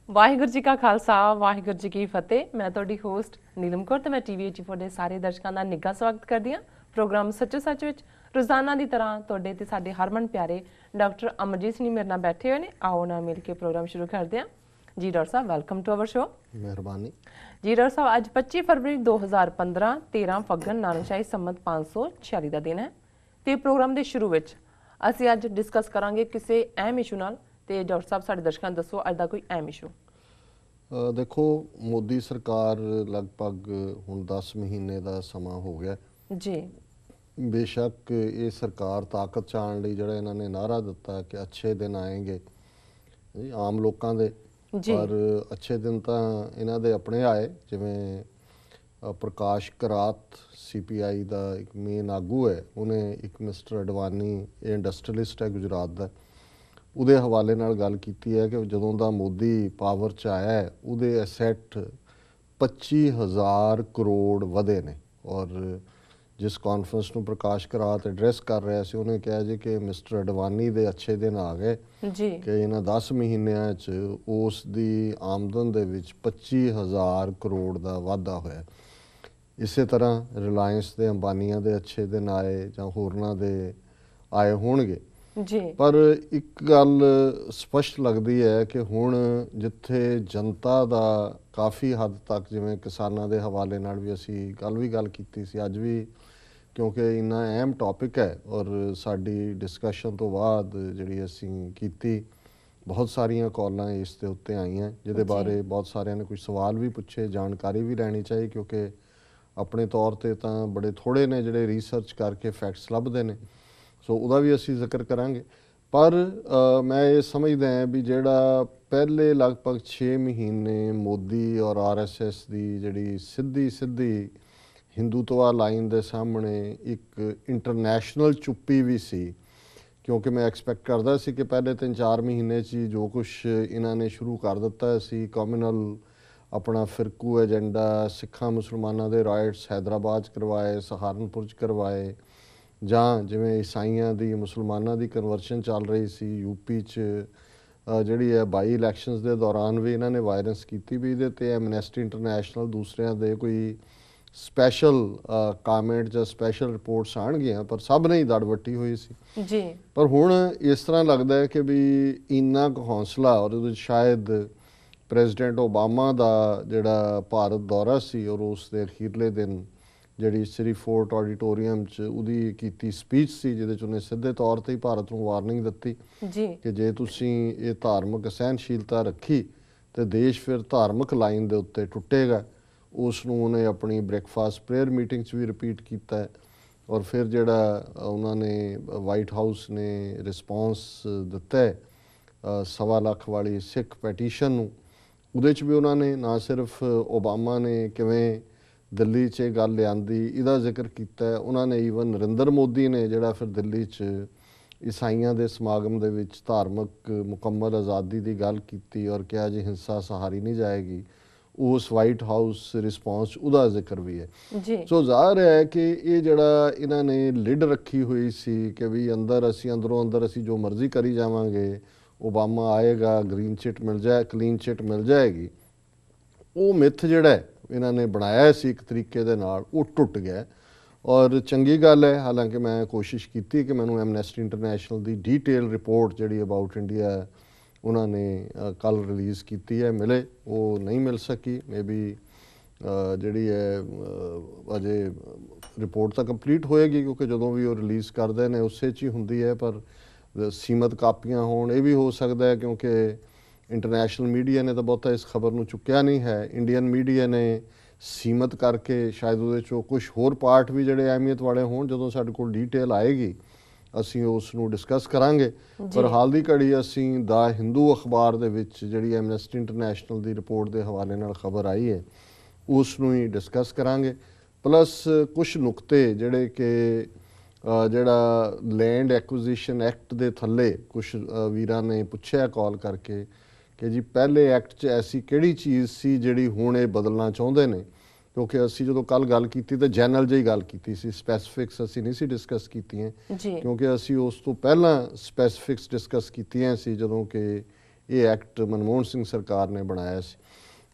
ਵਾਹਿਗੁਰੂ ਜੀ ਕਾ ਖਾਲਸਾ ਵਾਹਿਗੁਰੂ ਜੀ ਕੀ ਫਤਿਹ। ਮੈਂ ਤੁਹਾਡੀ ਹੋਸਟ ਨੀਲਮ ਕੌਰ ਤੇ ਮੈਂ ਟੀਵੀ 84 ਦੇ ਸਾਰੇ ਦਰਸ਼ਕਾਂ ਦਾ ਨਿੱਘਾ ਸਵਾਗਤ ਕਰਦੀ ਹਾਂ ਪ੍ਰੋਗਰਾਮ ਸੱਚੋ ਸੱਚ ਵਿੱਚ। ਰੋਜ਼ਾਨਾ ਦੀ ਤਰ੍ਹਾਂ ਤੁਹਾਡੇ ਤੇ ਸਾਡੇ ਹਰਮਨ ਪਿਆਰੇ ਡਾਕਟਰ ਅਮਰਜੀਤ ਸਿੰਘ ਮੇਰੇ ਨਾਲ ਬੈਠੇ ਹੋਏ ਨੇ। ਆਓ ਨਾਲ ਮਿਲ ਕੇ ਪ੍ਰੋਗਰਾਮ ਸ਼ੁਰੂ ਕਰਦੇ ਹਾਂ। ਜੀ doctor Sahib, welcome to our show. ਮਿਹਰਬਾਨੀ ਜੀ ਡਾਕਟਰ ਸਾਹਿਬ, ਅੱਜ 25 ਫਰਵਰੀ 2015 13 ਫੱਗਣ ਨਾਨਕਸ਼ਾਹੀ ਸੰਮਤ 546 ਦਾ ਦਿਨ ਹੈ ਤੇ ਪ੍ਰੋਗਰਾਮ ਦੇ ਸ਼ੁਰੂ ਵਿੱਚ ਅਸੀਂ ਅੱਜ ਡਿਸਕਸ ਕਰਾਂਗੇ ਕਿਸੇ ਅਹਿਮ ਇਸ਼ੂ ਨਾਲ। ਤੇ ਡਾਕਟਰ ਸਾਹਿਬ, ਸਾਡੇ ਦਰਸ਼ਕਾਂ ਨੂੰ ਦੱਸੋ ਅੱਜ ਦਾ ਕੋਈ ਅਹਿਮ ਇਸ਼ੂ। ਦੇਖੋ, ਮੋਦੀ ਸਰਕਾਰ ਲਗਭਗ ਹੁਣ 10 ਮਹੀਨੇ ਦਾ ਸਮਾਂ ਹੋ ਗਿਆ ਜੀ। ਬੇਸ਼ੱਕ ਇਹ ਸਰਕਾਰ ਤਾਕਤ 'ਚ ਆਉਣ ਲਈ ਜਿਹੜਾ ਇਹਨਾਂ ਨੇ ਨਾਅਰਾ ਦਿੱਤਾ ਕਿ ਅੱਛੇ ਦਿਨ ਆਏਂਗੇ ਆਮ ਲੋਕਾਂ ਦੇ, ਪਰ ਅੱਛੇ ਦਿਨ ਤਾਂ ਇਹਨਾਂ ਦੇ ਆਪਣੇ ਆਏ। ਜਿਵੇਂ ਪ੍ਰਕਾਸ਼ ਕਰਾਤ CPI ਦਾ ਇੱਕ ਮੇਨ ਆਗੂ ਹੈ, ਉਹਨੇ ਇੱਕ ਮਿਸਟਰ ਅਡਵਾਨੀ, ਇਹ ਇੰਡਸਟਰੀਅਲਿਸਟ ਹੈ ਗੁਜਰਾਤ ਦਾ, ਉਹਦੇ ਹਵਾਲੇ ਨਾਲ ਗੱਲ ਕੀਤੀ ਹੈ ਕਿ ਜਦੋਂ ਦਾ ਮੋਦੀ ਪਾਵਰ 'ਚ ਆਇਆ ਹੈ ਉਹਦੇ ਐਸੈਟ 25,000 ਕਰੋੜ ਵਧੇ ਨੇ। ਔਰ ਜਿਸ ਕਾਨਫਰੰਸ ਨੂੰ ਪ੍ਰਕਾਸ਼ ਕਰਾਤ ਐਡਰੈਸ ਕਰ ਰਿਹਾ ਸੀ, ਉਹਨੇ ਕਿਹਾ ਜੀ ਕਿ ਮਿਸਟਰ ਅਡਵਾਨੀ ਦੇ ਅੱਛੇ ਦਿਨ ਆ ਗਏ ਜੀ, ਕਿ ਇਹਨਾਂ 10 ਮਹੀਨਿਆਂ 'ਚ ਉਸ ਦੀ ਆਮਦਨ ਦੇ ਵਿੱਚ 25,000 ਕਰੋੜ ਦਾ ਵਾਧਾ ਹੋਇਆ। ਇਸੇ ਤਰ੍ਹਾਂ ਰਿਲਾਇੰਸ ਦੇ, ਅੰਬਾਨੀਆਂ ਦੇ ਅੱਛੇ ਦਿਨ ਆਏ ਜਾਂ ਹੋਰਨਾਂ ਦੇ ਆਏ ਹੋਣਗੇ ਜੀ। ਪਰ ਇੱਕ ਗੱਲ ਸਪਸ਼ਟ ਲੱਗਦੀ ਹੈ ਕਿ ਹੁਣ ਜਿੱਥੇ ਜਨਤਾ ਦਾ ਕਾਫੀ ਹੱਦ ਤੱਕ, ਜਿਵੇਂ ਕਿਸਾਨਾਂ ਦੇ ਹਵਾਲੇ ਨਾਲ ਵੀ ਅਸੀਂ ਗੱਲ ਕੀਤੀ ਸੀ ਅੱਜ ਵੀ, ਕਿਉਂਕਿ ਇੰਨਾ ਅਹਿਮ ਟੌਪਿਕ ਹੈ ਔਰ ਸਾਡੀ ਡਿਸਕਸ਼ਨ ਤੋਂ ਬਾਅਦ ਜਿਹੜੀ ਅਸੀਂ ਕੀਤੀ ਬਹੁਤ ਸਾਰੀਆਂ ਕਾਲਾਂ ਇਸ ਦੇ ਉੱਤੇ ਆਈਆਂ, ਜਿਹਦੇ ਬਾਰੇ ਬਹੁਤ ਸਾਰਿਆਂ ਨੇ ਕੁਝ ਸਵਾਲ ਵੀ ਪੁੱਛੇ, ਜਾਣਕਾਰੀ ਵੀ ਲੈਣੀ ਚਾਹੀ, ਕਿਉਂਕਿ ਆਪਣੇ ਤੌਰ 'ਤੇ ਤਾਂ ਬੜੇ ਥੋੜ੍ਹੇ ਨੇ ਜਿਹੜੇ ਰਿਸਰਚ ਕਰਕੇ ਫੈਕਟਸ ਲੱਭਦੇ ਨੇ। ਸੋ ਉਹਦਾ ਵੀ ਅਸੀਂ ਜ਼ਿਕਰ ਕਰਾਂਗੇ। ਪਰ ਮੈਂ ਇਹ ਸਮਝਦਾ ਹਾਂ ਵੀ ਜਿਹੜਾ ਪਹਿਲੇ ਲਗਭਗ 6 ਮਹੀਨੇ ਮੋਦੀ ਔਰ RSS ਦੀ ਜਿਹੜੀ ਸਿੱਧੀ ਹਿੰਦੂਤਵਾ ਲਾਈਨ ਦੇ ਸਾਹਮਣੇ ਇੱਕ ਇੰਟਰਨੈਸ਼ਨਲ ਚੁੱਪੀ ਵੀ ਸੀ, ਕਿਉਂਕਿ ਮੈਂ ਐਕਸਪੈਕਟ ਕਰਦਾ ਸੀ ਕਿ ਪਹਿਲੇ 3-4 ਮਹੀਨੇ 'ਚ ਹੀ ਜੋ ਕੁਛ ਇਹਨਾਂ ਨੇ ਸ਼ੁਰੂ ਕਰ ਦਿੱਤਾ ਸੀ, ਕਮਿਊਨਲ ਆਪਣਾ ਫਿਰਕੂ ਏਜੰਡਾ, ਸਿੱਖਾਂ ਮੁਸਲਮਾਨਾਂ ਦੇ ਰਾਈਟਸ ਹੈਦਰਾਬਾਦ 'ਚ ਕਰਵਾਏ, ਸਹਾਰਨਪੁਰ 'ਚ ਕਰਵਾਏ, ਜਾਂ ਜਿਵੇਂ ਈਸਾਈਆਂ ਦੀ, ਮੁਸਲਮਾਨਾਂ ਦੀ ਕਨਵਰਸ਼ਨ ਚੱਲ ਰਹੀ ਸੀ UP 'ਚ, ਜਿਹੜੀ ਹੈ ਬਾਈ ਇਲੈਕਸ਼ਨਸ ਦੇ ਦੌਰਾਨ ਵੀ ਇਹਨਾਂ ਨੇ ਵਾਇਲੈਂਸ ਕੀਤੀ ਵੀ ਇਹਦੇ 'ਤੇ ਐਮਨੈਸਟੀ ਇੰਟਰਨੈਸ਼ਨਲ ਦੂਸਰਿਆਂ ਦੇ ਕੋਈ ਸਪੈਸ਼ਲ ਕਾਮੈਂਟ ਜਾਂ ਸਪੈਸ਼ਲ ਰਿਪੋਰਟਸ ਆਉਣਗੀਆਂ, ਪਰ ਸਭ ਨੇ ਹੀ ਦੜ ਵੱਟੀ ਹੋਈ ਸੀ ਜੀ। ਪਰ ਹੁਣ ਇਸ ਤਰ੍ਹਾਂ ਲੱਗਦਾ ਹੈ ਕਿ ਵੀ ਇੰਨਾ ਕੁ ਹੌਸਲਾ, ਔਰ ਉਹਦੇ ਸ਼ਾਇਦ ਪ੍ਰੈਜ਼ੀਡੈਂਟ ਓਬਾਮਾ ਦਾ ਜਿਹੜਾ ਭਾਰਤ ਦੌਰਾ ਸੀ ਔਰ ਉਸ ਦੇ ਅਖੀਰਲੇ ਦਿਨ ਜਿਹੜੀ ਸ੍ਰੀ ਫੋਰਟ ਆਡੀਟੋਰੀਅਮ 'ਚ ਉਹਦੀ ਕੀਤੀ ਸਪੀਚ ਸੀ, ਜਿਹਦੇ 'ਚ ਉਹਨੇ ਸਿੱਧੇ ਤੌਰ 'ਤੇ ਹੀ ਭਾਰਤ ਨੂੰ ਵਾਰਨਿੰਗ ਦਿੱਤੀ ਜੀ ਕਿ ਜੇ ਤੁਸੀਂ ਇਹ ਧਾਰਮਿਕ ਸਹਿਣਸ਼ੀਲਤਾ ਰੱਖੀ ਤੇ ਦੇਸ਼ ਫਿਰ ਧਾਰਮਿਕ ਲਾਈਨ ਦੇ ਉੱਤੇ ਟੁੱਟੇਗਾ। ਉਸ ਨੂੰ ਉਹਨੇ ਆਪਣੀ ਬ੍ਰੇਕਫਾਸਟ ਪ੍ਰੇਅਰ ਮੀਟਿੰਗ 'ਚ ਵੀ ਰਿਪੀਟ ਕੀਤਾ ਹੈ। ਔਰ ਫਿਰ ਜਿਹੜਾ ਉਹਨਾਂ ਨੇ ਵਾਈਟ ਹਾਊਸ ਨੇ ਰਿਸਪੌਂਸ ਦਿੱਤਾ ਹੈ 1.25 ਲੱਖ ਵਾਲੀ ਸਿੱਖ ਪੈਟੀਸ਼ਨ ਨੂੰ, ਉਹਦੇ 'ਚ ਵੀ ਉਹਨਾਂ ਨੇ ਨਾ ਸਿਰਫ ਓਬਾਮਾ ਨੇ ਕਿਵੇਂ ਦਿੱਲੀ 'ਚ ਇਹ ਗੱਲ ਲਿਆਂਦੀ ਇਹਦਾ ਜ਼ਿਕਰ ਕੀਤਾ ਹੈ, ਉਹਨਾਂ ਨੇ ਈਵਨ ਨਰਿੰਦਰ ਮੋਦੀ ਨੇ ਜਿਹੜਾ ਫਿਰ ਦਿੱਲੀ 'ਚ ਈਸਾਈਆਂ ਦੇ ਸਮਾਗਮ ਦੇ ਵਿੱਚ ਧਾਰਮਿਕ ਮੁਕੰਮਲ ਆਜ਼ਾਦੀ ਦੀ ਗੱਲ ਕੀਤੀ ਔਰ ਕਿਹਾ ਜੀ ਹਿੰਸਾ ਸਹਾਰੀ ਨਹੀਂ ਜਾਏਗੀ, ਉਸ ਵਾਈਟ ਹਾਊਸ ਰਿਸਪੌਂਸ ਉਹਦਾ ਜ਼ਿਕਰ ਵੀ ਹੈ ਜੀ। ਸੋ ਜ਼ਾਹਰ ਹੈ ਕਿ ਇਹ ਜਿਹੜਾ ਇਹਨਾਂ ਨੇ ਲਿਡ ਰੱਖੀ ਹੋਈ ਸੀ ਕਿ ਵੀ ਅੰਦਰੋਂ ਅੰਦਰ ਅਸੀਂ ਜੋ ਮਰਜ਼ੀ ਕਰੀ ਜਾਵਾਂਗੇ, ਓਬਾਮਾ ਆਏਗਾ, ਕਲੀਨ ਚਿੱਟ ਮਿਲ ਜਾਏਗੀ, ਉਹ ਮਿੱਥ ਜਿਹੜਾ ਇਹਨਾਂ ਨੇ ਬਣਾਇਆ ਸੀ ਇੱਕ ਤਰੀਕੇ ਦੇ ਨਾਲ, ਉਹ ਟੁੱਟ ਗਿਆ। ਔਰ ਚੰਗੀ ਗੱਲ ਹੈ, ਹਾਲਾਂਕਿ ਮੈਂ ਕੋਸ਼ਿਸ਼ ਕੀਤੀ ਕਿ ਮੈਨੂੰ ਐਮਨੈਸਟੀ ਇੰਟਰਨੈਸ਼ਨਲ ਦੀ ਡੀਟੇਲ ਰਿਪੋਰਟ ਜਿਹੜੀ ਅਬਾਊਟ ਇੰਡੀਆ ਉਹਨਾਂ ਨੇ ਕੱਲ੍ਹ ਰਿਲੀਜ਼ ਕੀਤੀ ਹੈ, ਮਿਲੇ, ਉਹ ਨਹੀਂ ਮਿਲ ਸਕੀ। ਮੇਬੀ ਜਿਹੜੀ ਹੈ ਅਜੇ ਰਿਪੋਰਟ ਤਾਂ ਕੰਪਲੀਟ ਹੋਏਗੀ, ਕਿਉਂਕਿ ਜਦੋਂ ਵੀ ਉਹ ਰਿਲੀਜ਼ ਕਰਦੇ ਨੇ ਉਸੇ 'ਚ ਹੀ ਹੁੰਦੀ ਹੈ, ਪਰ ਸੀਮਤ ਕਾਪੀਆਂ ਹੋਣ, ਇਹ ਵੀ ਹੋ ਸਕਦਾ ਹੈ ਕਿਉਂਕਿ ਇੰਟਰਨੈਸ਼ਨਲ ਮੀਡੀਆ ਨੇ ਤਾਂ ਬਹੁਤਾ ਇਸ ਖਬਰ ਨੂੰ ਚੁੱਕਿਆ ਨਹੀਂ ਹੈ। ਇੰਡੀਅਨ ਮੀਡੀਆ ਨੇ ਸੀਮਤ ਕਰਕੇ ਸ਼ਾਇਦ ਉਹਦੇ 'ਚੋਂ ਕੁਛ ਹੋਰ ਪਾਰਟ ਵੀ ਜਿਹੜੇ ਅਹਿਮੀਅਤ ਵਾਲੇ ਹੋਣ, ਜਦੋਂ ਸਾਡੇ ਕੋਲ ਡੀਟੇਲ ਆਏਗੀ ਅਸੀਂ ਉਸ ਨੂੰ ਡਿਸਕਸ ਕਰਾਂਗੇ। ਪਰ ਹਾਲ ਦੀ ਘੜੀ ਅਸੀਂ ਦਾ ਹਿੰਦੂ ਅਖਬਾਰ ਦੇ ਵਿੱਚ ਜਿਹੜੀ ਐਮਨੈਸਟੀ ਇੰਟਰਨੈਸ਼ਨਲ ਦੀ ਰਿਪੋਰਟ ਦੇ ਹਵਾਲੇ ਨਾਲ ਖਬਰ ਆਈ ਹੈ ਉਸ ਨੂੰ ਹੀ ਡਿਸਕਸ ਕਰਾਂਗੇ। ਪਲੱਸ ਕੁਛ ਨੁਕਤੇ ਜਿਹੜੇ ਕਿ ਜਿਹੜਾ ਲੈਂਡ ਐਕੁਜ਼ੀਸ਼ਨ ਐਕਟ ਦੇ ਥੱਲੇ ਕੁਛ ਵੀਰਾਂ ਨੇ ਪੁੱਛਿਆ ਕਾਲ ਕਰਕੇ ਕਿ ਜੀ ਪਹਿਲੇ ਐਕਟ 'ਚ ਐਸੀ ਕਿਹੜੀ ਚੀਜ਼ ਸੀ ਜਿਹੜੀ ਹੁਣ ਇਹ ਬਦਲਣਾ ਚਾਹੁੰਦੇ ਨੇ, ਕਿਉਂਕਿ ਅਸੀਂ ਜਦੋਂ ਕੱਲ੍ਹ ਗੱਲ ਕੀਤੀ ਤਾਂ ਜਨਰਲ ਜਿਹੀ ਗੱਲ ਕੀਤੀ ਸੀ, ਸਪੈਸੀਫਿਕਸ ਅਸੀਂ ਨਹੀਂ ਸੀ ਡਿਸਕਸ ਕੀਤੀਆਂ, ਕਿਉਂਕਿ ਅਸੀਂ ਉਸ ਤੋਂ ਪਹਿਲਾਂ ਸਪੈਸੀਫਿਕਸ ਡਿਸਕਸ ਕੀਤੀਆਂ ਸੀ ਜਦੋਂ ਕਿ ਇਹ ਐਕਟ ਮਨਮੋਹਨ ਸਿੰਘ ਸਰਕਾਰ ਨੇ ਬਣਾਇਆ ਸੀ।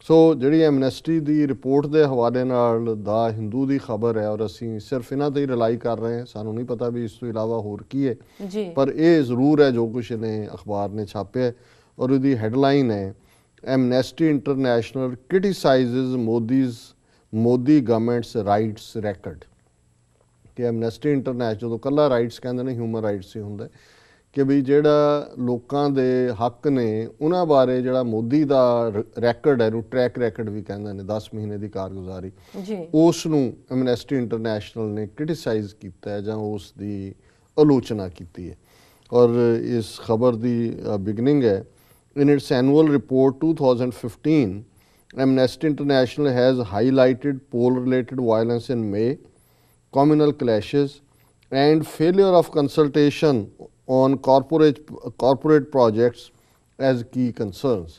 ਸੋ ਜਿਹੜੀ ਐਮਨੈਸਟੀ ਦੀ ਰਿਪੋਰਟ ਦੇ ਹਵਾਲੇ ਨਾਲ ਦਾ ਹਿੰਦੂ ਦੀ ਖਬਰ ਹੈ, ਔਰ ਅਸੀਂ ਸਿਰਫ ਇਹਨਾਂ ਤੇ ਹੀ ਰਿਲਾਈ ਕਰ ਰਹੇ ਹਾਂ, ਸਾਨੂੰ ਨਹੀਂ ਪਤਾ ਵੀ ਇਸ ਤੋਂ ਇਲਾਵਾ ਹੋਰ ਕੀ ਹੈ ਜੀ। ਪਰ ਇਹ ਜ਼ਰੂਰ ਹੈ ਜੋ ਕੁਛ ਇਹਨੇ ਅਖਬਾਰ ਨੇ ਛਾਪਿਆ, ਔਰ ਉਹਦੀ ਹੈਡਲਾਈਨ ਹੈ Amnesty International criticises Modi government's rights record. ਕਿ ਐਮਨੈਸਟੀ ਇੰਟਰਨੈਸ਼ਨਲ ਜਦੋਂ ਕੱਲਾ ਰਾਈਟਸ ਕਹਿੰਦੇ ਨੇ, ਹਿਊਮਨ ਰਾਈਟਸ ਹੀ ਹੁੰਦਾ ਕਿ ਵੀ ਜਿਹੜਾ ਲੋਕਾਂ ਦੇ ਹੱਕ ਨੇ ਉਹਨਾਂ ਬਾਰੇ ਜਿਹੜਾ ਮੋਦੀ ਦਾ ਰੈਕਡ ਹੈ, ਇਹਨੂੰ ਟਰੈਕ ਰੈਕਡ ਵੀ ਕਹਿੰਦੇ ਨੇ, 10 ਮਹੀਨੇ ਦੀ ਕਾਰਗੁਜ਼ਾਰੀ, ਉਸ ਨੂੰ ਐਮਨੈਸਟੀ ਇੰਟਰਨੈਸ਼ਨਲ ਨੇ ਕ੍ਰਿਟੀਸਾਈਜ਼ ਕੀਤਾ ਹੈ ਜਾਂ ਉਸ ਦੀ ਆਲੋਚਨਾ ਕੀਤੀ ਹੈ। ਔਰ ਇਸ ਖਬਰ ਦੀ ਬਿਗਨਿੰਗ ਹੈ, in its annual report 2015 Amnesty International has highlighted poll-related violence in May, communal clashes and failure of consultation on corporate projects as key concerns।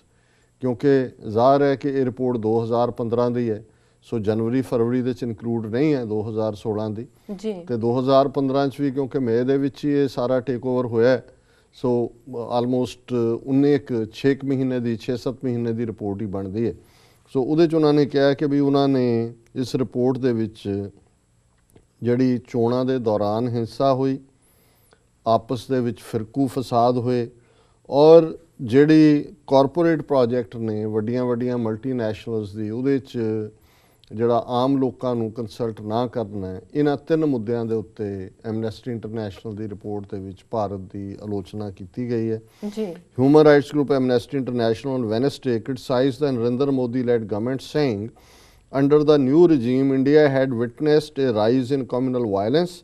ਕਿਉਂਕਿ ਜ਼ਾਹਰ ਹੈ ਕਿ ਇਹ ਰਿਪੋਰਟ 2015 ਦੀ ਹੈ, ਸੋ ਜਨਵਰੀ ਫਰਵਰੀ ਦੇ ਚ ਇਨਕਲੂਡ ਨਹੀਂ ਹੈ 2016 ਦੀ ਜੀ, ਤੇ 2015 ਚ ਵੀ ਕਿਉਂਕਿ ਮਈ ਦੇ ਵਿੱਚ ਹੀ ਇਹ ਸਾਰਾ ਟੇਕ ਓਵਰ ਹੋਇਆ, ਸੋ ਆਲਮੋਸਟ 6 ਮਹੀਨੇ ਦੀ 6-7 ਮਹੀਨੇ ਦੀ ਰਿਪੋਰਟ ਹੀ ਬਣਦੀ ਹੈ। ਸੋ ਉਹਦੇ 'ਚ ਉਹਨਾਂ ਨੇ ਕਿਹਾ ਕਿ ਵੀ ਉਹਨਾਂ ਨੇ ਇਸ ਰਿਪੋਰਟ ਦੇ ਵਿੱਚ ਜਿਹੜੀ ਚੋਣਾਂ ਦੇ ਦੌਰਾਨ ਹਿੰਸਾ ਹੋਈ, ਆਪਸ ਦੇ ਵਿੱਚ ਫਿਰਕੂ ਫਸਾਦ ਹੋਏ, ਔਰ ਜਿਹੜੀ ਕਾਰਪੋਰੇਟ ਪ੍ਰੋਜੈਕਟ ਨੇ ਵੱਡੀਆਂ ਮਲਟੀਨੈਸ਼ਨਲਸ ਦੀ, ਉਹਦੇ 'ਚ ਜਿਹੜਾ ਆਮ ਲੋਕਾਂ ਨੂੰ ਕੰਸਲਟ ਨਾ ਕਰਨਾ ਹੈ, ਇਹਨਾਂ 3 ਮੁੱਦਿਆਂ ਦੇ ਉੱਤੇ ਐਮਨੈਸਟੀ ਇੰਟਰਨੈਸ਼ਨਲ ਦੀ ਰਿਪੋਰਟ ਦੇ ਵਿੱਚ ਭਾਰਤ ਦੀ ਆਲੋਚਨਾ ਕੀਤੀ ਗਈ ਹੈ। ਜੀ। Human rights group Amnesty international on Wednesday criticized the Narendra Modi-led government, saying under the new regime India had witnessed a rise in communal violence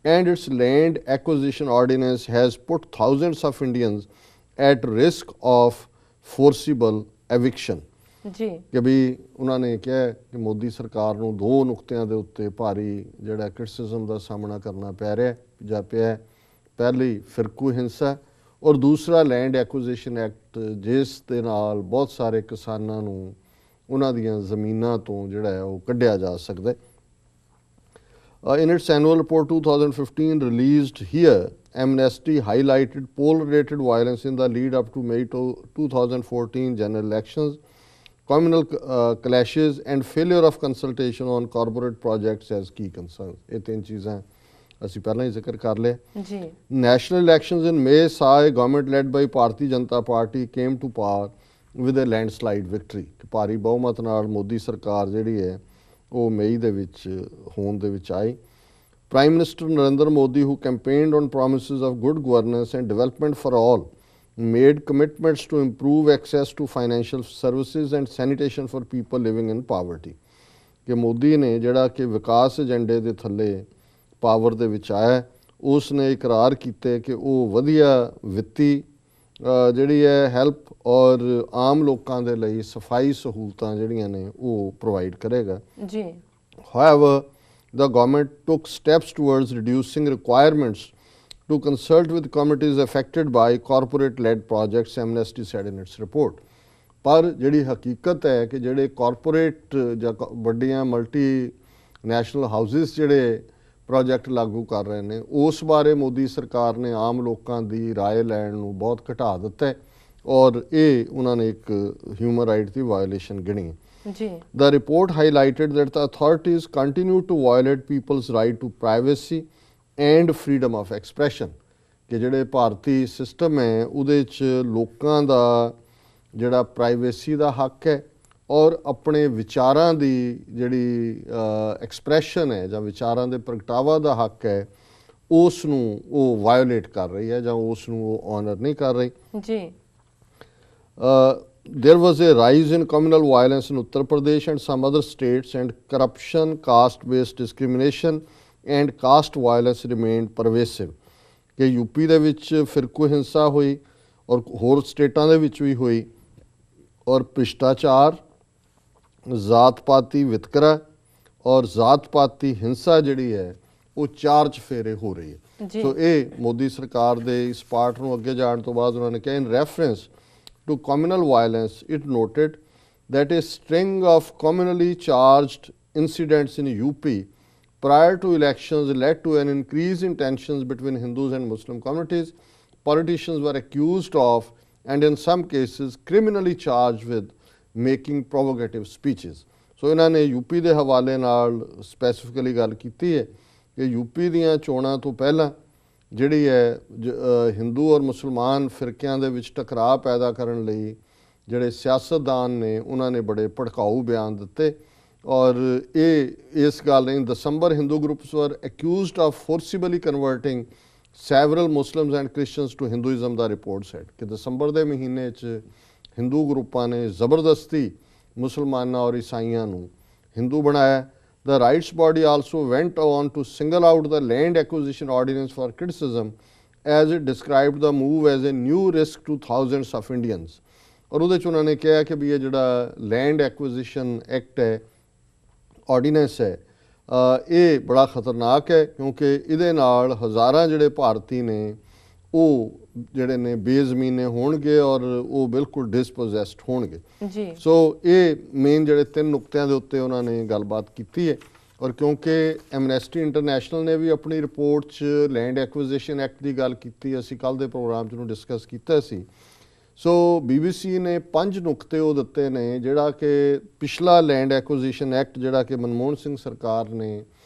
and its land acquisition ordinance has put thousands of Indians at risk of forcible eviction। ਜੀ। ਕਿ ਵੀ ਉਹਨਾਂ ਨੇ ਕਿਹਾ ਕਿ ਮੋਦੀ ਸਰਕਾਰ ਨੂੰ 2 ਨੁਕਤਿਆਂ ਦੇ ਉੱਤੇ ਭਾਰੀ ਜਿਹੜਾ ਕ੍ਰਿਟਿਸਿਜ਼ਮ ਦਾ ਸਾਹਮਣਾ ਕਰਨਾ ਪੈ ਰਿਹਾ ਜਾਂ ਪਿਆ। ਪਹਿਲੀ ਫਿਰਕੂ ਹਿੰਸਾ, ਔਰ ਦੂਸਰਾ ਲੈਂਡ ਐਕੁਜੀਸ਼ਨ ਐਕਟ, ਜਿਸ ਦੇ ਨਾਲ ਬਹੁਤ ਸਾਰੇ ਕਿਸਾਨਾਂ ਨੂੰ ਉਹਨਾਂ ਦੀਆਂ ਜ਼ਮੀਨਾਂ ਤੋਂ ਜਿਹੜਾ ਹੈ ਉਹ ਕੱਢਿਆ ਜਾ ਸਕਦਾ। In its annual report 2015 released here, Amnesty highlighted poll-related violence in the lead up to May 2014 general elections, communal clashes and failure of consultation on corporate projects as key concerns। ਇਹ 3 ਚੀਜ਼ਾਂ ਅਸੀਂ ਪਹਿਲਾਂ ਹੀ ਜ਼ਿਕਰ ਕਰ ਲਿਆ। ਜੀ। National elections in May saw a government led by Bharatiya Janata Party came to power with a landslide victory। ਭਾਰੀ ਬਹੁਮਤ ਨਾਲ ਮੋਦੀ ਸਰਕਾਰ ਜਿਹੜੀ ਹੈ ਉਹ ਮਈ ਦੇ ਵਿੱਚ ਹੋਂਦ ਦੇ ਵਿੱਚ ਆਈ। Prime Minister Narendra Modi, who campaigned on promises of good governance and development for all, made commitments to improve access to financial services and sanitation for people living in poverty। ਕਿ ਮੋਦੀ ਨੇ ਜਿਹੜਾ ਕਿ ਵਿਕਾਸ ਏਜੰਡੇ ਦੇ ਥੱਲੇ ਪਾਵਰ ਦੇ ਵਿੱਚ ਆਇਆ, ਉਸ ਨੇ ਇਕਰਾਰ ਕੀਤੇ ਕਿ ਉਹ ਵਧੀਆ ਵਿੱਤੀ ਜਿਹੜੀ ਹੈ ਹੈਲਪ ਔਰ ਆਮ ਲੋਕਾਂ ਦੇ ਲਈ ਸਫਾਈ ਸਹੂਲਤਾਂ ਜਿਹੜੀਆਂ ਨੇ ਉਹ ਪ੍ਰੋਵਾਈਡ ਕਰੇਗਾ। ਜੀ। However, the government took steps towards reducing requirements to consult with communities affected by corporate-led projects, Amnesty said in its report। ਪਰ ਜਿਹੜੀ ਹਕੀਕਤ ਹੈ ਕਿ ਜਿਹੜੇ ਕਾਰਪੋਰੇਟ ਜਾਂ ਵੱਡੀਆਂ ਮਲਟੀ ਨੈਸ਼ਨਲ ਹਾਊਸਿਸ ਜਿਹੜੇ ਪ੍ਰੋਜੈਕਟ ਲਾਗੂ ਕਰ ਰਹੇ ਨੇ, ਉਸ ਬਾਰੇ ਮੋਦੀ ਸਰਕਾਰ ਨੇ ਆਮ ਲੋਕਾਂ ਦੀ ਰਾਏ ਲੈਣ ਨੂੰ ਬਹੁਤ ਘਟਾ ਦਿੱਤਾ ਹੈ, ਔਰ ਇਹ ਉਹਨਾਂ ਨੇ ਇੱਕ ਹਿਊਮਨ ਰਾਈਟ ਦੀ ਵਾਇਓਲੇਸ਼ਨ ਗਿਣੀ ਹੈ। ਜੀ। The report highlighted that the authorities continue to violate people's right to privacy and freedom of expression। ਕਿ ਜਿਹੜੇ ਭਾਰਤੀ ਸਿਸਟਮ ਹੈ ਉਹਦੇ 'ਚ ਲੋਕਾਂ ਦਾ ਜਿਹੜਾ ਪ੍ਰਾਈਵੇਸੀ ਦਾ ਹੱਕ ਹੈ ਔਰ ਆਪਣੇ ਵਿਚਾਰਾਂ ਦੀ ਜਿਹੜੀ ਐਕਸਪ੍ਰੈਸ਼ਨ ਹੈ ਜਾਂ ਵਿਚਾਰਾਂ ਦੇ ਪ੍ਰਗਟਾਵਾ ਦਾ ਹੱਕ ਹੈ, ਉਸ ਨੂੰ ਉਹ ਵਾਇਓਲੇਟ ਕਰ ਰਹੀ ਹੈ ਜਾਂ ਉਸ ਨੂੰ ਉਹ ਆਨਰ ਨਹੀਂ ਕਰ ਰਹੀ। ਜੀ। There was a rise in communal violence in Uttar Pradesh and some other states, and corruption, caste-based discrimination and caste violence remained pervasive। ਕਿ ਯੂਪੀ ਦੇ ਵਿੱਚ ਫਿਰਕੂ ਹਿੰਸਾ ਹੋਈ ਔਰ ਹੋਰ ਸਟੇਟਾਂ ਦੇ ਵਿੱਚ ਵੀ ਹੋਈ, ਔਰ ਭ੍ਰਿਸ਼ਟਾਚਾਰ, ਜ਼ਾਤ ਪਾਤੀ ਵਿਤਕਰਾ ਔਰ ਜ਼ਾਤ ਪਾਤੀ ਹਿੰਸਾ ਜਿਹੜੀ ਹੈ ਉਹ 4 ਚਫੇਰੇ ਹੋ ਰਹੀ ਹੈ। ਸੋ ਇਹ ਮੋਦੀ ਸਰਕਾਰ ਦੇ ਇਸ ਪਾਰਟ ਨੂੰ ਅੱਗੇ ਜਾਣ ਤੋਂ ਬਾਅਦ ਉਹਨਾਂ ਨੇ ਕਿਹਾ, ਇਨ reference to communal violence, it noted that a string of communally charged incidents in UP prior to elections led to an increase in tensions between Hindus and Muslim communities. Politicians were accused of and in some cases criminally charged with making provocative speeches. ਸੋ ਇਹਨਾਂ ਨੇ UP ਦੇ ਹਵਾਲੇ ਨਾਲ specifically ਗੱਲ ਕੀਤੀ ਹੈ ਕਿ UP ਦੀਆਂ ਚੋਣਾਂ ਤੋਂ ਪਹਿਲਾਂ ਜਿਹੜੀ ਹੈ ਹਿੰਦੂ ਔਰ ਮੁਸਲਮਾਨ ਫਿਰਕਿਆਂ ਦੇ ਵਿੱਚ ਟਕਰਾਅ ਪੈਦਾ ਕਰਨ ਲਈ ਜਿਹੜੇ ਸਿਆਸਤਦਾਨ ਨੇ ਉਹਨਾਂ ਨੇ ਬੜੇ ਭੜਕਾਊ ਬਿਆਨ ਦਿੱਤੇ ਔਰ ਇਹ ਇਸ ਗੱਲ ਨੇ ਦਸੰਬਰ Hindu groups were accused of forcibly converting several Muslims and Christians to Hinduism ਦਾ ਰਿਪੋਰਟ ਸੈਡ ਕਿ ਦਸੰਬਰ ਦੇ ਮਹੀਨੇ 'ਚ ਹਿੰਦੂ ਗਰੁੱਪਾਂ ਨੇ ਜ਼ਬਰਦਸਤੀ ਮੁਸਲਮਾਨਾਂ ਔਰ ਈਸਾਈਆਂ ਨੂੰ ਹਿੰਦੂ ਬਣਾਇਆ। The rights body also went on to single out the land acquisition ordinance for criticism as it described the move as a new risk to thousands of Indians. ਔਰ ਉਹਦੇ 'ਚ ਉਹਨਾਂ ਨੇ ਕਿਹਾ ਕਿ ਵੀ ਇਹ ਜਿਹੜਾ ਲੈਂਡ ਐਕੁਇਜ਼ੀਸ਼ਨ ਐਕਟ ਹੈ ਆਰਡੀਨੈਂਸ ਹੈ ਇਹ ਬੜਾ ਖਤਰਨਾਕ ਹੈ ਕਿਉਂਕਿ ਇਹਦੇ ਨਾਲ ਹਜ਼ਾਰਾਂ ਜਿਹੜੇ ਭਾਰਤੀ ਨੇ ਉਹ ਜਿਹੜੇ ਨੇ ਬੇਜ਼ਮੀਨੇ ਹੋਣਗੇ ਔਰ ਉਹ ਬਿਲਕੁਲ ਡਿਸਪੋਜ਼ੈਸਡ ਹੋਣਗੇ ਜੀ। ਸੋ ਇਹ ਮੇਨ ਜਿਹੜੇ 3 ਨੁਕਤਿਆਂ ਦੇ ਉੱਤੇ ਉਹਨਾਂ ਨੇ ਗੱਲਬਾਤ ਕੀਤੀ ਹੈ ਔਰ ਕਿਉਂਕਿ ਐਮਨੈਸਟੀ ਇੰਟਰਨੈਸ਼ਨਲ ਨੇ ਵੀ ਆਪਣੀ ਰਿਪੋਰਟ 'ਚ ਲੈਂਡ ਐਕੁਇਜ਼ੀਸ਼ਨ ਐਕਟ ਦੀ ਗੱਲ ਕੀਤੀ, ਅਸੀਂ ਕੱਲ੍ਹ ਦੇ ਪ੍ਰੋਗਰਾਮ 'ਚ ਨੂੰ ਡਿਸਕਸ ਕੀਤਾ ਸੀ। ਸੋ BBC ਨੇ 5 ਨੁਕਤੇ ਉਹ ਦਿੱਤੇ ਨੇ ਜਿਹੜਾ ਕਿ ਪਿਛਲਾ ਲੈਂਡ ਐਕੁਇਜ਼ੀਸ਼ਨ ਐਕਟ ਜਿਹੜਾ ਕਿ ਮਨਮੋਹਨ ਸਿੰਘ ਸਰਕਾਰ ਨੇ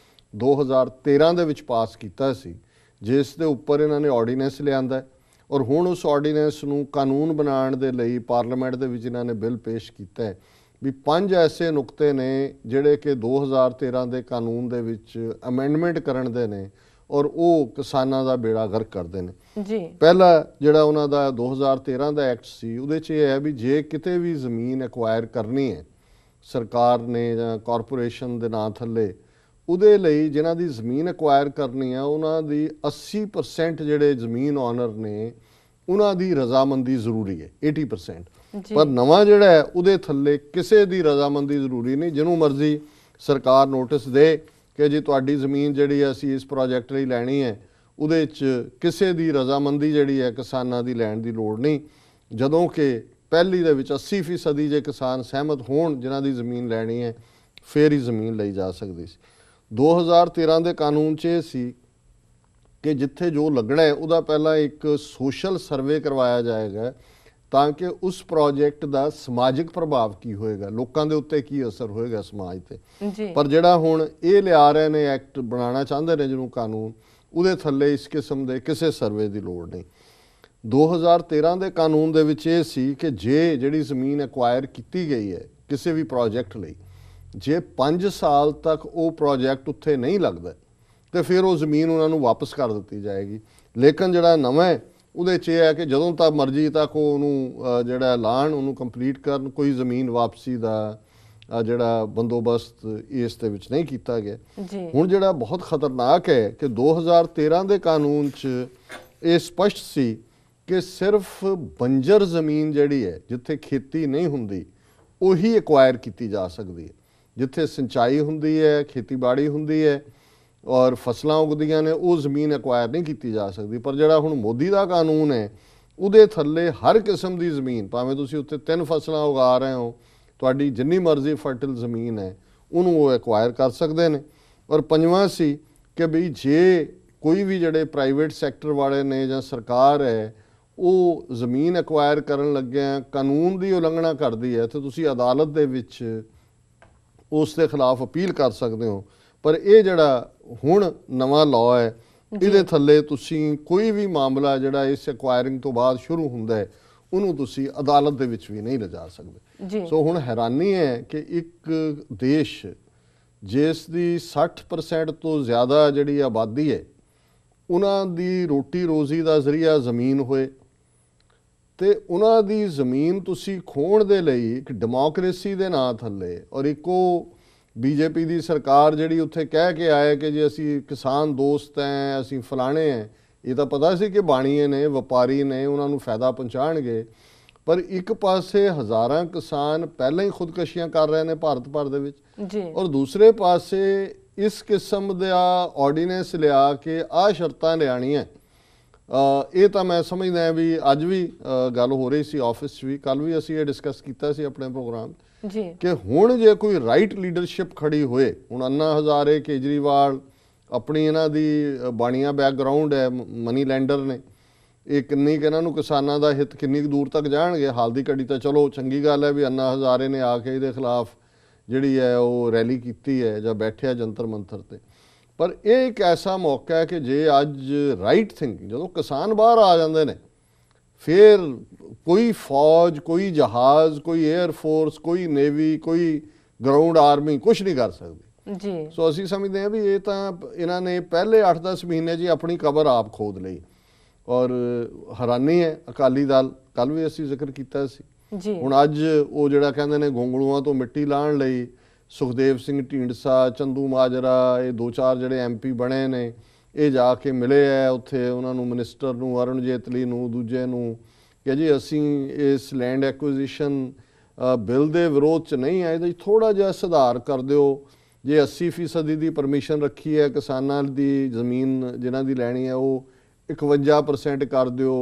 2013 ਦੇ ਵਿੱਚ ਪਾਸ ਕੀਤਾ ਸੀ, ਜਿਸ ਦੇ ਉੱਪਰ ਇਹਨਾਂ ਨੇ ਆਰਡੀਨੈਂਸ ਲਿਆਂਦਾ ਔਰ ਹੁਣ ਉਸ ਆਰਡੀਨੈਂਸ ਨੂੰ ਕਾਨੂੰਨ ਬਣਾਉਣ ਦੇ ਲਈ ਪਾਰਲੀਮੈਂਟ ਦੇ ਵਿੱਚ ਇਹਨਾਂ ਨੇ ਬਿੱਲ ਪੇਸ਼ ਕੀਤਾ ਹੈ ਵੀ 5 ਐਸੇ ਨੁਕਤੇ ਨੇ ਜਿਹੜੇ ਕਿ 2013 ਦੇ ਕਾਨੂੰਨ ਦੇ ਵਿੱਚ ਅਮੈਂਡਮੈਂਟ ਕਰਨ ਦੇ ਨੇ ਔਰ ਉਹ ਕਿਸਾਨਾਂ ਦਾ ਬੇੜਾ ਗਰਕ ਕਰਦੇ ਨੇ ਜੀ। ਪਹਿਲਾ ਜਿਹੜਾ ਉਹਨਾਂ ਦਾ 2013 ਦਾ ਐਕਟ ਸੀ ਉਹਦੇ 'ਚ ਇਹ ਹੈ ਵੀ ਜੇ ਕਿਤੇ ਵੀ ਜ਼ਮੀਨ ਐਕਵਾਇਰ ਕਰਨੀ ਹੈ ਸਰਕਾਰ ਨੇ ਜਾਂ ਕਾਰਪੋਰੇਸ਼ਨ ਦੇ ਨਾਂ ਥੱਲੇ, ਉਹਦੇ ਲਈ ਜਿਨ੍ਹਾਂ ਦੀ ਜ਼ਮੀਨ ਐਕਵਾਇਰ ਕਰਨੀ ਆ ਉਹਨਾਂ ਦੀ 80% ਜਿਹੜੇ ਜ਼ਮੀਨ ਓਨਰ ਨੇ ਉਹਨਾਂ ਦੀ ਰਜ਼ਾਮੰਦੀ ਜ਼ਰੂਰੀ ਹੈ 80%। ਪਰ ਨਵਾਂ ਜਿਹੜਾ ਹੈ ਉਹਦੇ ਥੱਲੇ ਕਿਸੇ ਦੀ ਰਜ਼ਾਮੰਦੀ ਜ਼ਰੂਰੀ ਨਹੀਂ, ਜਿਹਨੂੰ ਮਰਜ਼ੀ ਸਰਕਾਰ ਨੋਟਿਸ ਦੇ ਕਿ ਜੀ ਤੁਹਾਡੀ ਜ਼ਮੀਨ ਜਿਹੜੀ ਅਸੀਂ ਇਸ ਪ੍ਰੋਜੈਕਟ ਲਈ ਲੈਣੀ ਹੈ ਉਹਦੇ 'ਚ ਕਿਸੇ ਦੀ ਰਜ਼ਾਮੰਦੀ ਜਿਹੜੀ ਹੈ ਕਿਸਾਨਾਂ ਦੀ ਲੈਣ ਦੀ ਲੋੜ ਨਹੀਂ, ਜਦੋਂ ਕਿ ਪਹਿਲੀ ਦੇ ਵਿੱਚ 80% ਜੇ ਕਿਸਾਨ ਸਹਿਮਤ ਹੋਣ ਜਿਨ੍ਹਾਂ ਦੀ ਜ਼ਮੀਨ ਲੈਣੀ ਹੈ ਫਿਰ ਹੀ ਜ਼ਮੀਨ ਲਈ ਜਾ ਸਕਦੀ ਸੀ। 2013 ਦੇ ਕਾਨੂੰਨ 'ਚ ਇਹ ਸੀ ਕਿ ਜਿੱਥੇ ਜੋ ਲੱਗਣਾ ਹੈ ਉਹਦਾ ਪਹਿਲਾਂ ਇੱਕ ਸੋਸ਼ਲ ਸਰਵੇ ਕਰਵਾਇਆ ਜਾਏਗਾ ਤਾਂ ਕਿ ਉਸ ਪ੍ਰੋਜੈਕਟ ਦਾ ਸਮਾਜਿਕ ਪ੍ਰਭਾਵ ਕੀ ਹੋਏਗਾ, ਲੋਕਾਂ ਦੇ ਉੱਤੇ ਕੀ ਅਸਰ ਹੋਏਗਾ ਸਮਾਜ ਤੇ। ਪਰ ਜਿਹੜਾ ਹੁਣ ਇਹ ਲਿਆ ਰਹੇ ਨੇ ਐਕਟ ਬਣਾਉਣਾ ਚਾਹੁੰਦੇ ਨੇ ਜਿਹਨੂੰ ਕਾਨੂੰਨ, ਉਹਦੇ ਥੱਲੇ ਇਸ ਕਿਸਮ ਦੇ ਕਿਸੇ ਸਰਵੇ ਦੀ ਲੋੜ ਨਹੀਂ। 2013 ਦੇ ਕਾਨੂੰਨ ਦੇ ਵਿੱਚ ਇਹ ਸੀ ਕਿ ਜੇ ਜਿਹੜੀ ਜ਼ਮੀਨ ਐਕਵਾਇਰ ਕੀਤੀ ਗਈ ਹੈ ਕਿਸੇ ਵੀ ਪ੍ਰੋਜੈਕਟ ਲਈ, ਜੇ 5 ਸਾਲ ਤੱਕ ਉਹ ਪ੍ਰੋਜੈਕਟ ਉੱਥੇ ਨਹੀਂ ਲੱਗਦਾ ਤੇ ਫਿਰ ਉਹ ਜ਼ਮੀਨ ਉਹਨਾਂ ਨੂੰ ਵਾਪਸ ਕਰ ਦਿੱਤੀ ਜਾਏਗੀ। ਲੇਕਿਨ ਜਿਹੜਾ ਨਵਾਂ ਹੈ ਉਹਦੇ 'ਚ ਇਹ ਹੈ ਕਿ ਜਦੋਂ ਤੱਕ ਮਰਜ਼ੀ ਤੱਕ ਉਹਨੂੰ ਜਿਹੜਾ ਐਲਾਨ ਉਹਨੂੰ ਕੰਪਲੀਟ ਕਰਨ, ਕੋਈ ਜ਼ਮੀਨ ਵਾਪਸੀ ਦਾ ਜਿਹੜਾ ਬੰਦੋਬਸਤ ਇਸ ਦੇ ਵਿੱਚ ਨਹੀਂ ਕੀਤਾ ਗਿਆ। ਹੁਣ ਜਿਹੜਾ ਬਹੁਤ ਖਤਰਨਾਕ ਹੈ ਕਿ 2013 ਦੇ ਕਾਨੂੰਨ 'ਚ ਇਹ ਸਪਸ਼ਟ ਸੀ ਕਿ ਸਿਰਫ ਬੰਜਰ ਜ਼ਮੀਨ ਜਿਹੜੀ ਹੈ ਜਿੱਥੇ ਖੇਤੀ ਨਹੀਂ ਹੁੰਦੀ ਉਹੀ ਐਕਵਾਇਰ ਕੀਤੀ ਜਾ ਸਕਦੀ ਹੈ, ਜਿੱਥੇ ਸਿੰਚਾਈ ਹੁੰਦੀ ਹੈ, ਖੇਤੀਬਾੜੀ ਹੁੰਦੀ ਹੈ ਔਰ ਫਸਲਾਂ ਉਗਦੀਆਂ ਨੇ ਉਹ ਜ਼ਮੀਨ ਐਕਵਾਇਰ ਨਹੀਂ ਕੀਤੀ ਜਾ ਸਕਦੀ। ਪਰ ਜਿਹੜਾ ਹੁਣ ਮੋਦੀ ਦਾ ਕਾਨੂੰਨ ਹੈ ਉਹਦੇ ਥੱਲੇ ਹਰ ਕਿਸਮ ਦੀ ਜ਼ਮੀਨ, ਭਾਵੇਂ ਤੁਸੀਂ ਉੱਥੇ 3 ਫਸਲਾਂ ਉਗਾ ਰਹੇ ਹੋ, ਤੁਹਾਡੀ ਜਿੰਨੀ ਮਰਜ਼ੀ ਫਰਟਿਲ ਜ਼ਮੀਨ ਹੈ ਉਹਨੂੰ ਉਹ ਐਕਵਾਇਰ ਕਰ ਸਕਦੇ ਨੇ। ਔਰ ਪੰਜਵਾਂ ਸੀ ਕਿ ਬਈ ਜੇ ਕੋਈ ਵੀ ਜਿਹੜੇ ਪ੍ਰਾਈਵੇਟ ਸੈਕਟਰ ਵਾਲੇ ਨੇ ਜਾਂ ਸਰਕਾਰ ਹੈ ਉਹ ਜ਼ਮੀਨ ਐਕਵਾਇਰ ਕਰਨ ਲੱਗਿਆ ਕਾਨੂੰਨ ਦੀ ਉਲੰਘਣਾ ਕਰਦੀ ਹੈ ਤਾਂ ਤੁਸੀਂ ਅਦਾਲਤ ਦੇ ਵਿੱਚ ਉਸ ਦੇ ਖਿਲਾਫ ਅਪੀਲ ਕਰ ਸਕਦੇ ਹੋ। ਪਰ ਇਹ ਜਿਹੜਾ ਹੁਣ ਨਵਾਂ ਲਾਅ ਹੈ ਇਹਦੇ ਥੱਲੇ ਤੁਸੀਂ ਕੋਈ ਵੀ ਮਾਮਲਾ ਜਿਹੜਾ ਇਸ ਐਕਵਾਇਰਿੰਗ ਤੋਂ ਬਾਅਦ ਸ਼ੁਰੂ ਹੁੰਦਾ ਹੈ ਉਹਨੂੰ ਤੁਸੀਂ ਅਦਾਲਤ ਦੇ ਵਿੱਚ ਵੀ ਨਹੀਂ ਲਿਜਾ ਸਕਦੇ। ਸੋ ਹੁਣ ਹੈਰਾਨੀ ਹੈ ਕਿ ਇੱਕ ਦੇਸ਼ ਜਿਸ ਦੀ 60% ਤੋਂ ਜ਼ਿਆਦਾ ਜਿਹੜੀ ਆਬਾਦੀ ਹੈ ਉਹਨਾਂ ਦੀ ਰੋਟੀ ਰੋਜ਼ੀ ਦਾ ਜ਼ਰੀਆ ਜ਼ਮੀਨ ਹੋਏ ਤੇ ਉਹਨਾਂ ਦੀ ਜ਼ਮੀਨ ਤੁਸੀਂ ਖੋਹਣ ਦੇ ਲਈ ਇੱਕ ਡੈਮੋਕ੍ਰੇਸੀ ਦੇ ਨਾਂ ਥੱਲੇ ਔਰ ਇੱਕੋ ਬੀਜੇਪੀ ਦੀ ਸਰਕਾਰ ਜਿਹੜੀ ਉੱਥੇ ਕਹਿ ਕੇ ਆਏ ਕਿ ਜੀ ਅਸੀਂ ਕਿਸਾਨ ਦੋਸਤ ਹੈ, ਅਸੀਂ ਫਲਾਣੇ ਹੈ, ਇਹ ਤਾਂ ਪਤਾ ਸੀ ਕਿ ਬਾਣੀਏ ਨੇ, ਵਪਾਰੀ ਨੇ, ਉਹਨਾਂ ਨੂੰ ਫਾਇਦਾ ਪਹੁੰਚਾਉਣਗੇ। ਪਰ ਇੱਕ ਪਾਸੇ ਹਜ਼ਾਰਾਂ ਕਿਸਾਨ ਪਹਿਲਾਂ ਹੀ ਖੁਦਕਸ਼ੀਆਂ ਕਰ ਰਹੇ ਨੇ ਭਾਰਤ ਭਰ ਦੇ ਵਿੱਚ ਔਰ ਦੂਸਰੇ ਪਾਸੇ ਇਸ ਕਿਸਮ ਦਾ ਆਰਡੀਨੈਂਸ ਲਿਆ ਕੇ ਆਹ ਸ਼ਰਤਾਂ ਲਿਆਣੀਆਂ। ਇਹ ਤਾਂ ਮੈਂ ਸਮਝਦਾ ਵੀ ਅੱਜ ਵੀ ਗੱਲ ਹੋ ਰਹੀ ਸੀ ਆਫਿਸ 'ਚ ਵੀ, ਕੱਲ੍ਹ ਵੀ ਅਸੀਂ ਇਹ ਡਿਸਕਸ ਕੀਤਾ ਸੀ ਆਪਣੇ ਪ੍ਰੋਗਰਾਮ ਕਿ ਹੁਣ ਜੇ ਕੋਈ ਰਾਈਟ ਲੀਡਰਸ਼ਿਪ ਖੜੀ ਹੋਏ, ਹੁਣ ਅੰਨਾ ਹਜ਼ਾਰੇ, ਕੇਜਰੀਵਾਲ, ਆਪਣੀ ਇਹਨਾਂ ਦੀ ਬਾਣੀਆਂ ਬੈਕਗਰਾਊਂਡ ਹੈ, ਮਨੀ ਲੈਂਡਰ ਨੇ, ਇਹ ਕਿੰਨੀ ਕੁ ਇਹਨਾਂ ਨੂੰ ਕਿਸਾਨਾਂ ਦਾ ਹਿੱਤ ਕਿੰਨੀ ਕੁ ਦੂਰ ਤੱਕ ਜਾਣਗੇ। ਹਾਲ ਦੀ ਘੜੀ ਤਾਂ ਚਲੋ ਚੰਗੀ ਗੱਲ ਹੈ ਵੀ ਅੰਨਾ ਹਜ਼ਾਰੇ ਨੇ ਆ ਕੇ ਇਹਦੇ ਖਿਲਾਫ ਜਿਹੜੀ ਹੈ ਉਹ ਰੈਲੀ ਕੀਤੀ ਹੈ ਜਾਂ ਬੈਠਿਆ ਜੰਤਰ ਮੰਤਰ ਤੇ। ਪਰ ਇਹ ਇੱਕ ਐਸਾ ਮੌਕਾ ਹੈ ਕਿ ਜੇ ਅੱਜ ਰਾਈਟ ਥਿੰਕਿੰਗ, ਜਦੋਂ ਕਿਸਾਨ ਬਾਹਰ ਆ ਜਾਂਦੇ ਨੇ, ਫਿਰ ਕੋਈ ਫੌਜ, ਕੋਈ ਜਹਾਜ਼, ਕੋਈ 에ਅਰ ਫੋਰਸ, ਕੋਈ ਨੇਵੀ, ਕੋਈ ਗਰਾਊਂਡ ਆਰਮੀ ਕੁਝ ਨਹੀਂ ਕਰ ਸਕਦੀ ਜੀ। ਸੋ ਅਸੀਂ ਸਮਝਦੇ ਹਾਂ ਵੀ ਇਹ ਤਾਂ ਇਹਨਾਂ ਨੇ ਪਹਿਲੇ 8-10 ਮਹੀਨੇ 'ਚ ਹੀ ਆਪਣੀ ਕਬਰ ਆਪ ਖੋਦ ਲਈ। ਔਰ ਹੈਰਾਨੀ ਹੈ, ਅਕਾਲੀ ਦਲ, ਕੱਲ ਵੀ ਅਸੀਂ ਜ਼ਿਕਰ ਕੀਤਾ ਸੀ, ਜੀ ਹੁਣ ਅੱਜ ਉਹ ਜਿਹੜਾ ਕਹਿੰਦੇ ਨੇ ਗੋਂਗਲੂਆਂ ਤੋਂ ਮਿੱਟੀ ਲਾਹਣ ਲਈ ਸੁਖਦੇਵ ਸਿੰਘ ਢੀਂਡਸਾ, ਚੰਦੂ ਮਾਜਰਾ, ਇਹ 2-4 ਜਿਹੜੇ MP ਬਣੇ ਨੇ, ਇਹ ਜਾ ਕੇ ਮਿਲੇ ਹੈ ਉੱਥੇ ਉਹਨਾਂ ਨੂੰ, ਮਿਨਿਸਟਰ ਨੂੰ, ਅਰੁਣ ਜੇਤਲੀ ਨੂੰ, ਦੂਜੇ ਨੂੰ, ਕਿ ਜੀ ਅਸੀਂ ਇਸ ਲੈਂਡ ਐਕੁਇਜ਼ੀਸ਼ਨ ਬਿੱਲ ਦੇ ਵਿਰੋਧ 'ਚ ਨਹੀਂ ਆਏ, ਇਹਦੇ 'ਚ ਥੋੜ੍ਹਾ ਜਿਹਾ ਸੁਧਾਰ ਕਰ ਦਿਓ। ਜੇ 80% ਦੀ ਪਰਮਿਸ਼ਨ ਰੱਖੀ ਹੈ ਕਿਸਾਨਾਂ ਦੀ ਜ਼ਮੀਨ ਜਿਨ੍ਹਾਂ ਦੀ ਲੈਣੀ ਹੈ ਉਹ 51% ਕਰ ਦਿਓ।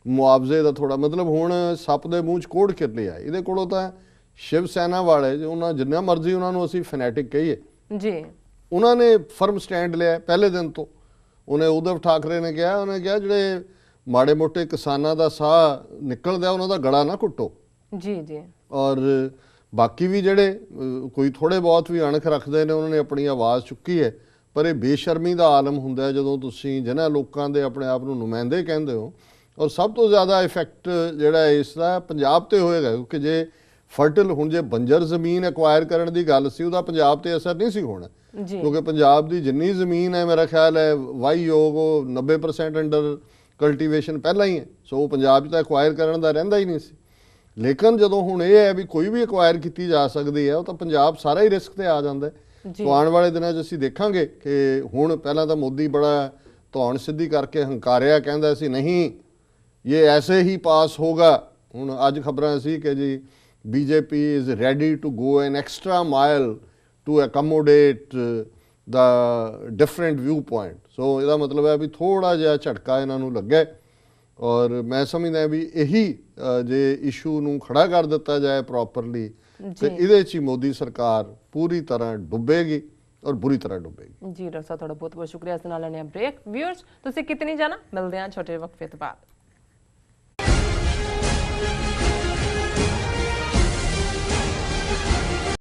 ਮੁਆਵਜ਼ੇ ਦਾ ਥੋੜ੍ਹਾ, ਮਤਲਬ ਹੁਣ ਸੱਪ ਦੇ ਮੂੰਹ 'ਚ ਕੋਹੜ ਕਰ ਲਿਆ ਇਹਦੇ ਕੋਲੋਂ। ਤਾਂ ਸ਼ਿਵ ਸੈਨਾ ਵਾਲੇ ਉਹਨਾਂ ਜਿੰਨਾ ਮਰਜ਼ੀ ਉਹਨਾਂ ਨੂੰ ਅਸੀਂ ਫੈਨੈਟਿਕ ਕਹੀਏ ਜੀ, ਉਹਨਾਂ ਨੇ ਫਰਮ ਸਟੈਂਡ ਲਿਆ ਪਹਿਲੇ ਦਿਨ ਤੋਂ। ਉਹਨੇ ਉਧਵ ਠਾਕਰੇ ਨੇ ਕਿਹਾ, ਉਹਨੇ ਕਿਹਾ ਜਿਹੜੇ ਮਾੜੇ ਮੋਟੇ ਕਿਸਾਨਾਂ ਦਾ ਸਾਹ ਨਿਕਲਦਾ ਉਹਨਾਂ ਦਾ ਗਲਾ ਨਾ ਕੁੱਟੋ। ਜੀ ਜੀ। ਔਰ ਬਾਕੀ ਵੀ ਜਿਹੜੇ ਕੋਈ ਥੋੜੇ ਬਹੁਤ ਵੀ ਅਣਖ ਰੱਖਦੇ ਨੇ ਉਹਨਾਂ ਨੇ ਆਪਣੀ ਆਵਾਜ਼ ਚੁੱਕੀ ਹੈ। ਪਰ ਇਹ ਬੇਸ਼ਰਮੀ ਦਾ ਆਲਮ ਹੁੰਦਾ ਹੈ ਜਦੋਂ ਤੁਸੀਂ ਜਿਨ੍ਹਾਂ ਲੋਕਾਂ ਦੇ ਆਪਣੇ ਆਪ ਨੂੰ ਨੁਮਾਇੰਦੇ ਕਹਿੰਦੇ ਹੋ। ਔਰ ਸਭ ਤੋਂ ਜ਼ਿਆਦਾ ਇਫੈਕਟ ਜਿਹੜਾ ਇਸ ਦਾ ਪੰਜਾਬ ਤੇ ਹੋਏਗਾ, ਕਿਉਂਕਿ ਜੇ ਫਰਟਲ, ਹੁਣ ਜੇ ਬੰਜਰ ਜ਼ਮੀਨ ਐਕਵਾਇਰ ਕਰਨ ਦੀ ਗੱਲ ਸੀ, ਉਹਦਾ ਪੰਜਾਬ ਤੇ ਅਸਰ ਨਹੀਂ ਸੀ ਹੋਣਾ, ਕਿਉਂਕਿ ਪੰਜਾਬ ਦੀ ਜਿੰਨੀ ਜ਼ਮੀਨ ਹੈ ਮੇਰਾ ਖਿਆਲ ਹੈ ਵਾਹੀ ਯੋਗ, ਉਹ 90% ਅੰਡਰ ਕਲਟੀਵੇਸ਼ਨ ਪਹਿਲਾਂ ਹੀ ਹੈ। ਸੋ ਪੰਜਾਬ 'ਚ ਤਾਂ ਐਕਵਾਇਰ ਕਰਨ ਦਾ ਰਹਿੰਦਾ ਹੀ ਨਹੀਂ ਸੀ। ਲੇਕਿਨ ਜਦੋਂ ਹੁਣ ਇਹ ਹੈ ਵੀ ਕੋਈ ਵੀ ਐਕਵਾਇਰ ਕੀਤੀ ਜਾ ਸਕਦੀ ਹੈ, ਉਹ ਤਾਂ ਪੰਜਾਬ ਸਾਰਾ ਹੀ ਰਿਸਕ ਤੇ ਆ ਜਾਂਦਾ ਹੈ। ਸੋ ਆਉਣ ਵਾਲੇ ਦਿਨਾਂ 'ਚ ਅਸੀਂ ਦੇਖਾਂਗੇ ਕਿ ਹੁਣ ਪਹਿਲਾਂ ਤਾਂ ਮੋਦੀ ਬੜਾ ਧੌਣ ਸਿੱਧੀ ਕਰਕੇ ਹੰਕਾਰਿਆ, ਕਹਿੰਦਾ ਸੀ ਨਹੀਂ ਇਹ ਐਸੇ ਹੀ ਪਾਸ ਹੋਗਾ। ਹੁਣ ਅੱਜ ਖਬਰਾਂ ਸੀ ਕਿ ਜੀ BJP is ready to go an extra mile to accommodate the different viewpoint। ਸੋ ਇਹਦਾ ਮਤਲਬ ਹੈ ਵੀ ਥੋੜਾ ਜਿਹਾ ਝਟਕਾ ਇਹਨਾਂ ਨੂੰ ਲੱਗਾ। ਔਰ ਮੈਂ ਸਮਝਦਾ ਵੀ ਇਹੀ ਜੇ ਇਸ਼ੂ ਨੂੰ ਖੜਾ ਕਰ ਦਿੱਤਾ ਜਾਏ ਪ੍ਰੋਪਰਲੀ ਤੇ ਇਹਦੇ 'ਚ ਹੀ ਮੋਦੀ ਸਰਕਾਰ ਪੂਰੀ ਤਰ੍ਹਾਂ ਡੁੱਬੇਗੀ ਔਰ ਬੁਰੀ ਤਰ੍ਹਾਂ ਡੁੱਬੇਗੀ। ਜੀ ਡਾਕਟਰ ਸਾਹਿਬ, ਤੁਹਾਡਾ ਬਹੁਤ ਬਹੁਤ ਸ਼ੁਕਰੀਆ। ਇਸ ਨਾਲ ਲੈਣੇ ਬ੍ਰੇਕ। ਵਿਊਅਰਸ, ਤੁਸੀਂ ਕਿਤੇ ਨਹੀਂ ਜਾਣਾ, ਮਿਲਦੇ ਹਾਂ ਛੋਟੇ ਵਕਫੇ ਤੋਂ ਬਾਅਦ।